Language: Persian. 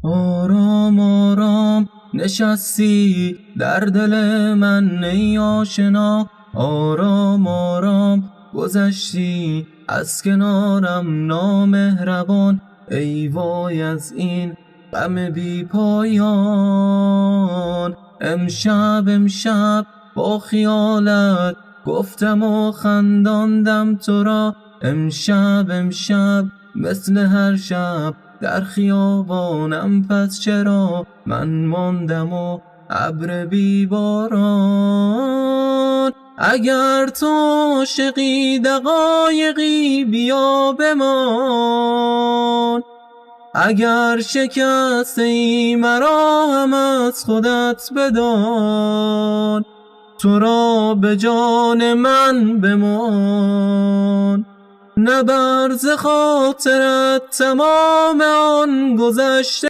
آرام آرام نشستی در دل من ای آشنا، آرام آرام گذشتی از کنارم نامهربان. ای وای از این غم بی پایان، امشب با خیالت گفتم و خنداندم تو را. امشب مثل هر شب در خیابانم، پس چرا من ماندم و ابر بی باران؟ اگر تو عاشقی دقایقی بیا بمان، اگر شکسته ای مرا هم از خودت بدان. تو را به جان من بمان، نبر ز خاطرت تمام آن گذشته